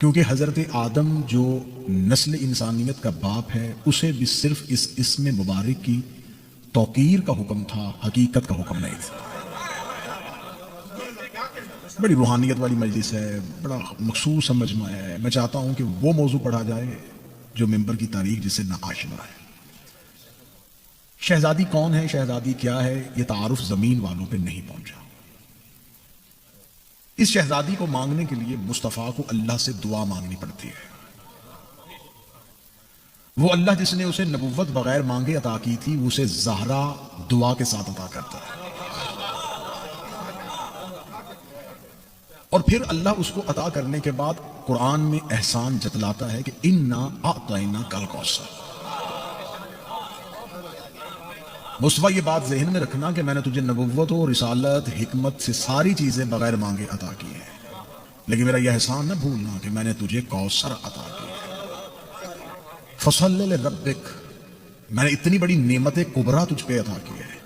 کیونکہ حضرت آدم جو نسل انسانیت کا باپ ہے اسے بھی صرف اس اسم مبارک کی توقیر کا حکم تھا، حقیقت کا حکم نہیں تھا۔ بڑی روحانیت والی مجلس ہے، بڑا مخصوص مجمع ہے۔ میں چاہتا ہوں کہ وہ موضوع پڑھا جائے جو ممبر کی تاریخ جس سے نہ آشنا ہے۔ شہزادی کون ہے، شہزادی کیا ہے، یہ تعارف زمین والوں پہ نہیں پہنچا۔ اس شہزادی کو مانگنے کے لیے مصطفیٰ کو اللہ سے دعا مانگنی پڑتی ہے۔ وہ اللہ جس نے اسے نبوت بغیر مانگے عطا کی تھی، اسے زہرا دعا کے ساتھ عطا کرتا ہے، اور پھر اللہ اس کو عطا کرنے کے بعد قرآن میں احسان جتلاتا ہے کہ اِنَّا أَعْطَيْنَاكَ الْكَوْثَرَ۔ مصطفیٰ یہ بات ذہن میں رکھنا کہ میں نے تجھے نبوت و رسالت، حکمت سے ساری چیزیں بغیر مانگے عطا کی ہیں، لیکن میرا یہ احسان نہ بھولنا کہ میں نے تجھے کوثر عطا کی ہے۔ فَصَلِّ لِرَبِّكَ، میں نے اتنی بڑی نعمت کبریٰ تجھ پہ عطا کی ہے،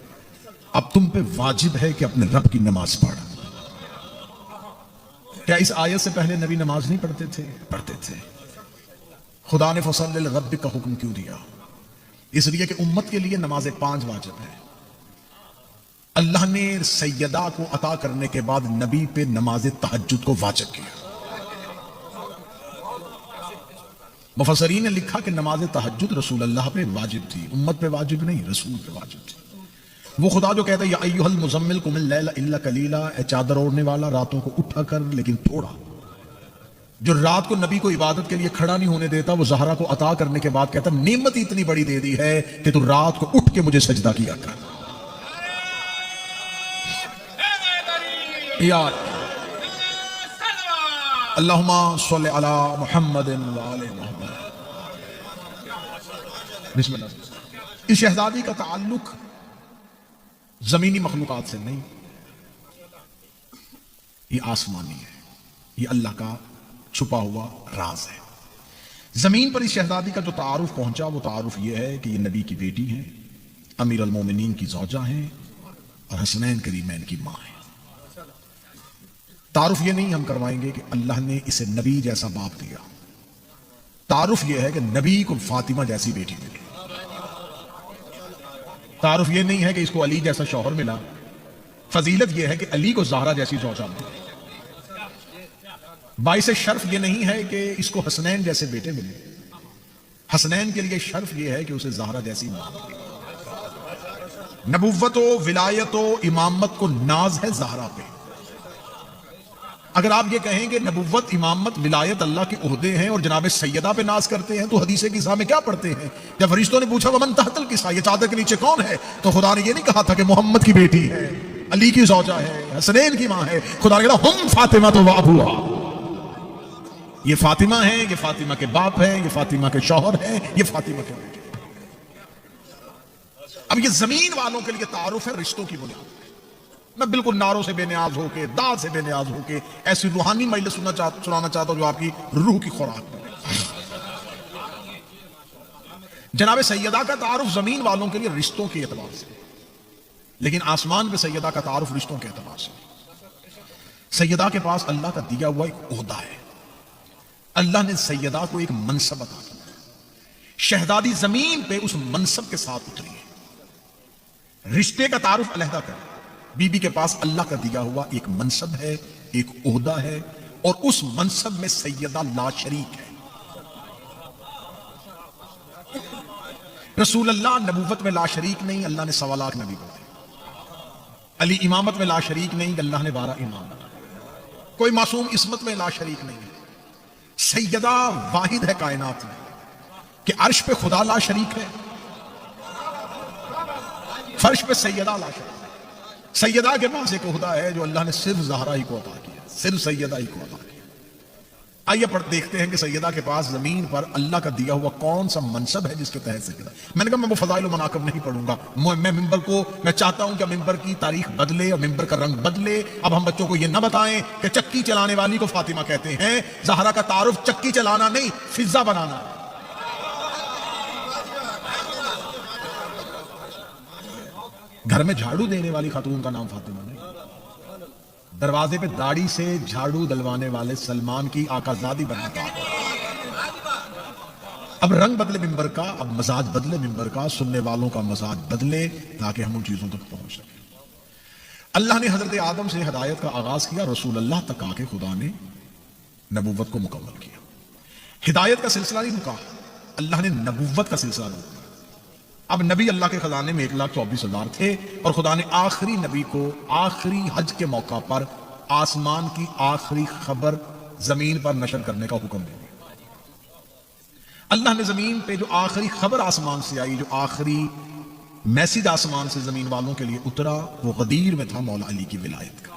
اب تم پہ واجب ہے کہ اپنے رب کی نماز پڑھ۔ کیا اس آیت سے پہلے نبی نماز نہیں پڑھتے تھے؟ پڑھتے تھے۔ خدا نے فَصَلِّ لِرَبِّكَ کا حکم کیوں دیا؟ اس لیے کہ امت کے لیے نماز 5 واجب ہے۔ اللہ نے سیدہ کو عطا کرنے کے بعد نبی پہ نماز تہجد کو واجب کیا۔ مفسرین نے لکھا کہ نماز تہجد رسول اللہ پہ واجب تھی، امت پہ واجب نہیں، رسول پہ واجب تھی۔ وہ خدا جو کہتا ہے یا ایھا المزمل قم اللیل الا قلیلا، اے چادر اوڑھنے والا راتوں کو اٹھا کر لیکن تھوڑا۔ جو رات کو نبی کو عبادت کے لیے کھڑا نہیں ہونے دیتا، وہ زہرا کو عطا کرنے کے بعد کہتا نعمت اتنی بڑی دے دی ہے کہ تو رات کو اٹھ کے مجھے سجدہ کیا کر۔ یار اللہم صلی علی محمد وآل محمد۔ بسم اللہ۔ اس شہزادی کا تعلق زمینی مخلوقات سے نہیں، یہ آسمانی ہے، یہ اللہ کا چھپا ہوا راز ہے۔ زمین پر اس شہزادی کا جو تعارف پہنچا وہ تعارف یہ ہے کہ یہ نبی کی بیٹی ہیں، امیر المومنین کی زوجہ ہیں، اور حسنین کریمین کی ماں ہیں۔ تعارف یہ نہیں ہم کروائیں گے کہ اللہ نے اسے نبی جیسا باپ دیا، تعارف یہ ہے کہ نبی کو فاطمہ جیسی بیٹی ملی۔ تعارف یہ نہیں ہے کہ اس کو علی جیسا شوہر ملا، فضیلت یہ ہے کہ علی کو زہرا جیسی زوجہ ملی۔ باعث شرف یہ نہیں ہے کہ اس کو حسنین جیسے بیٹے ملے، حسنین کے لیے شرف یہ ہے کہ اسے زہرا جیسی ماں ملی۔ نبوت و ولایت و امامت کو ناز ہے زہرا پہ۔ اگر آپ یہ کہیں کہ نبوت، امامت، ولایت اللہ کے عہدے ہیں اور جناب سیدہ پہ ناز کرتے ہیں تو حدیث کسا میں کیا پڑھتے ہیں؟ جب فرشتوں نے پوچھا ومن تحت الکسا، یہ چادر کے نیچے کون ہے، تو خدا نے یہ نہیں کہا تھا کہ محمد کی بیٹی ہے، علی کی زوجہ ہے، حسنین کی ماں ہے۔ خدا نے کہا ہم فاطمہ تو وابوہا، یہ فاطمہ ہیں، یہ فاطمہ کے باپ ہیں، یہ فاطمہ کے شوہر ہیں، یہ فاطمہ کے بیٹے ہیں۔ اب یہ زمین والوں کے لیے تعارف ہے رشتوں کی بنیاد۔ میں بالکل نعروں سے بے نیاز ہو کے، داد سے بے نیاز ہو کے ایسی روحانی مجلس سنانا چاہتا ہوں جو آپ کی روح کی خوراک بنے۔ جناب سیدہ کا تعارف زمین والوں کے لیے رشتوں کے اعتبار سے، لیکن آسمان پہ سیدہ کا تعارف رشتوں کے اعتبار سے۔ سیدہ کے پاس اللہ کا دیا ہوا ایک عہدہ ہے، اللہ نے سیدہ کو ایک منصب عطا کیا، شہزادی زمین پہ اس منصب کے ساتھ اتری ہے۔ رشتے کا تعارف علیحدہ کر، بی بی کے پاس اللہ کا دیا ہوا ایک منصب ہے، ایک عہدہ ہے، اور اس منصب میں سیدہ لا شریک ہے۔ رسول اللہ نبوت میں لا شریک نہیں، اللہ نے 1.25 لاکھ نبی بنائے۔ علی امامت میں لا شریک نہیں، اللہ نے 12 امام بنائے۔ کوئی معصوم عصمت میں لا شریک نہیں ہے۔ سیدہ واحد ہے کائنات میں کہ عرش پہ خدا لا شریک ہے، فرش پہ سیدہ لا شریک ہے۔ سیدہ کے پاس ایک عہدہ ہے جو اللہ نے صرف زہرا ہی کو عطا کیا، صرف سیدہ ہی کو عطا کیا۔ آئیے دیکھتے ہیں کہ سیدہ کے پاس زمین پر اللہ کا دیا ہوا کون سا منصب ہے جس کے تحت سیدہ۔ میں نے کہا میں وہ فضائل و مناقب نہیں پڑھوں گا، میں چاہتا ہوں کہ ممبر کی تاریخ بدلے اور ممبر کا رنگ بدلے۔ اب ہم بچوں کو یہ نہ بتائیں کہ چکی چلانے والی کو فاطمہ کہتے ہیں، زہرا کا تعارف چکی چلانا نہیں، فضا بنانا۔ گھر میں جھاڑو دینے والی خاتون کا نام فاطمہ نہیں، دروازے پہ داڑھی سے جھاڑو دلوانے والے سلمان کی آقازادی بناتا ہے. اب رنگ بدلے ممبر کا، اب مزاج بدلے ممبر کا، سننے والوں کا مزاج بدلے تاکہ ہم ان چیزوں تک پہنچ سکیں. اللہ نے حضرت آدم سے ہدایت کا آغاز کیا، رسول اللہ تک آ کے خدا نے نبوت کو مکمل کیا. ہدایت کا سلسلہ نہیں رکا، اللہ نے نبوت کا سلسلہ روکا. اب نبی اللہ کے خزانے میں 1,24,000 تھے اور خدا نے آخری نبی کو آخری حج کے موقع پر آسمان کی آخری خبر زمین پر نشر کرنے کا حکم دیا. اللہ نے زمین پہ جو آخری خبر آسمان سے آئی، جو آخری میسج آسمان سے زمین والوں کے لیے اترا، وہ غدیر میں تھا مولا علی کی ولایت کا.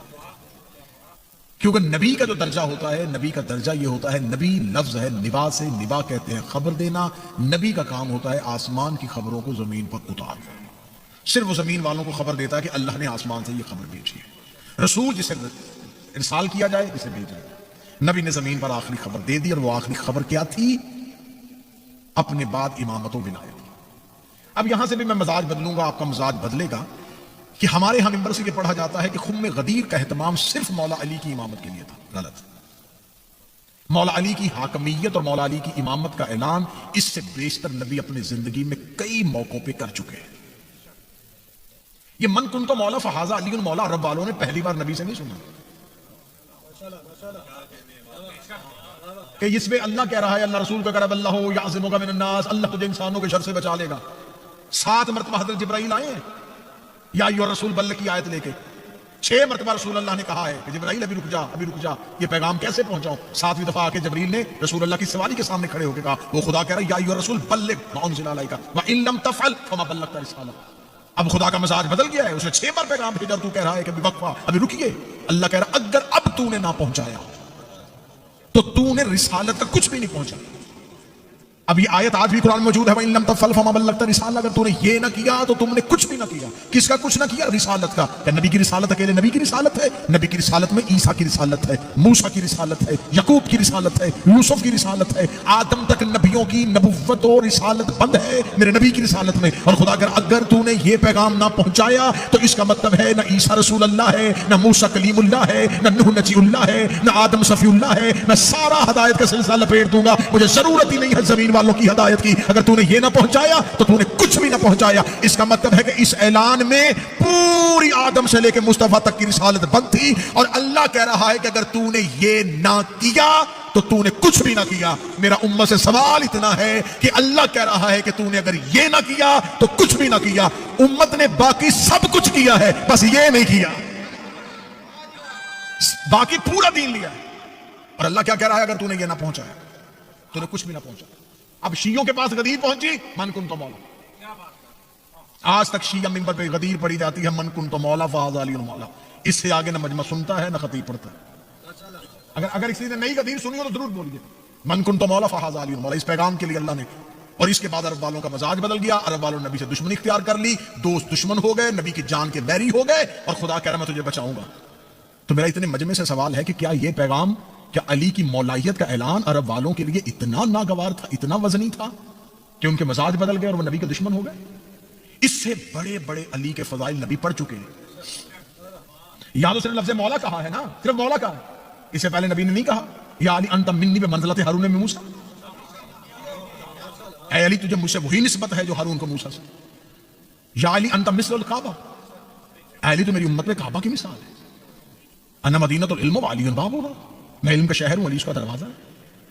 کیونکہ نبی کا جو درجہ ہوتا ہے، نبی کا درجہ یہ ہوتا ہے، نبی لفظ ہے نبا سے، نبا کہتے ہیں خبر دینا. نبی کا کام ہوتا ہے آسمان کی خبروں کو زمین پر اتارنا. صرف وہ زمین والوں کو خبر دیتا ہے کہ اللہ نے آسمان سے یہ خبر بھیجی ہے. رسول جسے ارسال کیا جائے، جسے بھیجا جائے. نبی نے زمین پر آخری خبر دے دی، اور وہ آخری خبر کیا تھی؟ اپنے بعد امامت و ولایت. اب یہاں سے بھی میں مزاج بدلوں گا، آپ کا مزاج بدلے گا کہ ہمارے ہاں ممبر سے یہ پڑھا جاتا ہے کہ خم غدیر کا اہتمام صرف مولا علی کی امامت کے لیے تھا. غلط. مولا علی کی حاکمیت اور مولا علی کی امامت کا اعلان اس سے بیشتر نبی اپنی زندگی میں کئی موقعوں پہ کر چکے ہیں. یہ من کن تو مولا فہذا علی المولا عرب والوں نے پہلی بار نبی سے نہیں سنا کہ اس میں اللہ کہہ رہا ہے، اللہ رسول کا کرب اللہ یعصمک من الناس، اللہ تجھے انسانوں کے شر سے بچا لے گا. 7 مرتبہ حضرت جبرائیل آئے ہیں یا ایھا الرسول بلغ کی آیت لے کے. 6 مرتبہ رسول اللہ نے کہا ہے کہ جبرائیل ابھی رک جا، ابھی رک جا، یہ پیغام کیسے پہنچاؤں. 7ویں دفعہ آ کے جبرائیل نے رسول اللہ کی سواری کے سامنے کھڑے ہو کے کہا، وہ خدا کہہ رہا ہے یا ایھا الرسول بلغ ما انزل الیک وان لم تفعل فما بلغت رسالہ. اب خدا کا مزاج بدل گیا ہے، اس نے 6 بار پیغام بھیجا، تو کہہ رہا ہے کہ ابھی وقفہ، ابھی رکیے. اللہ کہہ رہا اگر اب تو نے نہ پہنچایا تو تو نے رسالت تک کچھ بھی نہیں پہنچا. اب یہ آیت آج بھی قرآن میں موجود ہے، وَإِن لَمْ تَفْعَلْ فَمَا بَلَّغْتَ رِسَالَتَهُ. اگر تو نے یہ نہ کیا تو تم نے کچھ بھی نہ کیا. کس کا کچھ نہ کیا؟ رسالت کا. کہ نبی کی رسالت اکیلے نبی کی رسالت ہے؟ نبی کی رسالت میں عیسیٰ کی رسالت ہے، موسیٰ کی رسالت ہے، یعقوب کی رسالت ہے، یوسف کی رسالت ہے. آدم تک نبیوں کی نبوت و رسالت بند ہے میرے نبی کی رسالت میں. اور خدا اگر تو نے یہ پیغام نہ پہنچایا تو اس کا مطلب ہے نہ عیسیٰ رسول اللہ ہے، نہ موسیٰ کلیم اللہ ہے، نہ نوح نجی اللہ ہے، نہ آدم صفی اللہ ہے. میں سارا ہدایت کا سلسلہ لپیٹ دوں گا، مجھے ضرورت ہی نہیں ہے زمین والوں کی ہدایت کی. اگر تو نے یہ نہ پہنچایا تو تو نے کچھ بھی نہ پہنچایا. اس کا مطلب ہے کہ اس اعلان میں پوری آدم سے لے کے مصطفیٰ تک کی رسالت بند تھی. اور اللہ کہہ رہا ہے کہ اگر تو نے یہ نہ کیا تو تو نے کچھ بھی نہ کیا. میرا امت سے سوال اتنا ہے کہ اللہ کہہ رہا ہے کہ تو نے اگر یہ نہ کیا تو کچھ بھی نہ کیا. امت نے باقی سب کچھ کیا ہے، بس یہ نہیں کیا. باقی پورا دین لیا. اور اللہ کیا کہہ رہا ہے؟ اگر تو نے یہ نہ پہنچایا تو نے کچھ بھی نہ پہنچا. اب شیعوں کے پاس غدیر پہنچی، من کن تو مولا. آج تک شیعہ منبر پہ غدیر پڑی جاتی ہے، من کن تو مولا فہذا علی المولا. اس سے آگے نہ مجمع سنتا ہے نہ خطیب پڑھتا ہے. اگر کسی نے نئی غدیر سنی ہو تو ضرور بولیے من کن تو مولا فہذا علی المولا. اس پیغام کے لیے اللہ نے. اور اس کے بعد عرب والوں کا مزاج بدل گیا. عرب والوں نے نبی سے دشمنی اختیار کر لی، دوست دشمن ہو گئے، نبی کی جان کے بیری ہو گئے. اور خدا کہہ رہا میں تجھے بچاؤں گا. تو میرا اتنے مجمع سے سوال ہے کہ کیا یہ پیغام، کیا علی کی مولائیت کا اعلان عرب والوں کے لیے اتنا ناگوار تھا، اتنا وزنی تھا کہ ان کے مزاج بدل گئے اور وہ نبی کے دشمن ہو گئے؟ اس سے بڑے بڑے علی کے فضائل نبی پڑھ چکے ہیں. یا تو صرف لفظ مولا کہا ہے نا، صرف مولا کہا ہے. اس سے پہلے نبی نے نہیں کہا یا علی انت منی بے منزلت ہارون میں موسیٰ. اے علی تجھے مجھ سے وہی نسبت ہے جو ہارون کو موسیٰ سے. یا علی انت مثل الکعبہ. اے علی تو میری امت میں کعبہ کی مثال ہے. انا مدینۃ العلم وعلی بابھا. میں علم کا شہر ہوں، علی اس کا دروازہ ہے.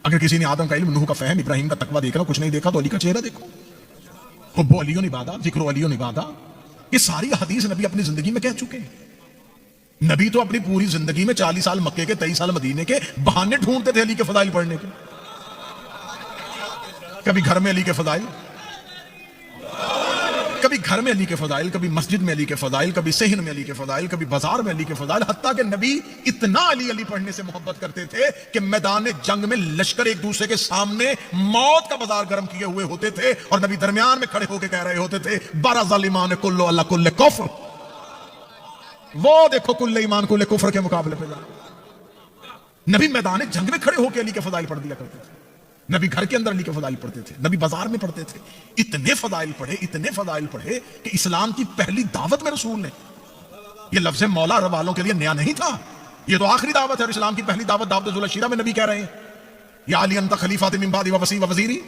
اگر کسی نے آدم کا علم، نوح کا فہم، ابراہیم کا تقویٰ دیکھا کچھ نہیں دیکھا تو علی کا چہرہ دیکھو. حب علی عبادہ، ذکر علی عبادہ. یہ ساری حدیث نبی اپنی زندگی میں کہہ چکے ہیں. نبی تو اپنی پوری زندگی میں 40 سال مکے کے، 23 سال مدینے کے بہانے ڈھونڈتے تھے علی کے فضائل پڑھنے کے. کبھی گھر میں علی کے فضائل، کبھی گھر میں علی کے فضائل، کبھی مسجد میں علی کے فضائل، کبھی صحن میں علی کے فضائل، کبھی بازار میں علی کے فضائل. حتیٰ کہ نبی اتنا علی پڑھنے سے محبت کرتے تھے کہ میدان جنگ میں لشکر ایک دوسرے کے سامنے موت کا بازار گرم کیے ہوئے ہوتے تھے اور نبی درمیان میں کھڑے ہو کے کہہ رہے ہوتے تھے 12 ظالمان کلو اللہ کل کفر. وہ دیکھو کل ایمان کل کفر کے مقابلے پہ نبی میدان جنگ میں کھڑے ہو کے علی کے فضائل پڑھ دیا کرتے تھے. نبی گھر کے اندر علی کے فضائل پڑھتے تھے، نبی بازار میں پڑھتے تھے. اتنے فضائل پڑھے، اتنے فضائل پڑھے کہ اسلام کی پہلی دعوت میں رسول نے یہ لفظ مولا عرب والوں کے لیے نیا نہیں تھا. یہ تو آخری دعوت ہے، اور اسلام کی پہلی دعوت دعوت ذوالشیرہ میں نبی کہہ رہے ہیں یا علی انت خلیفۃ من بعدی و وصی و وزیری،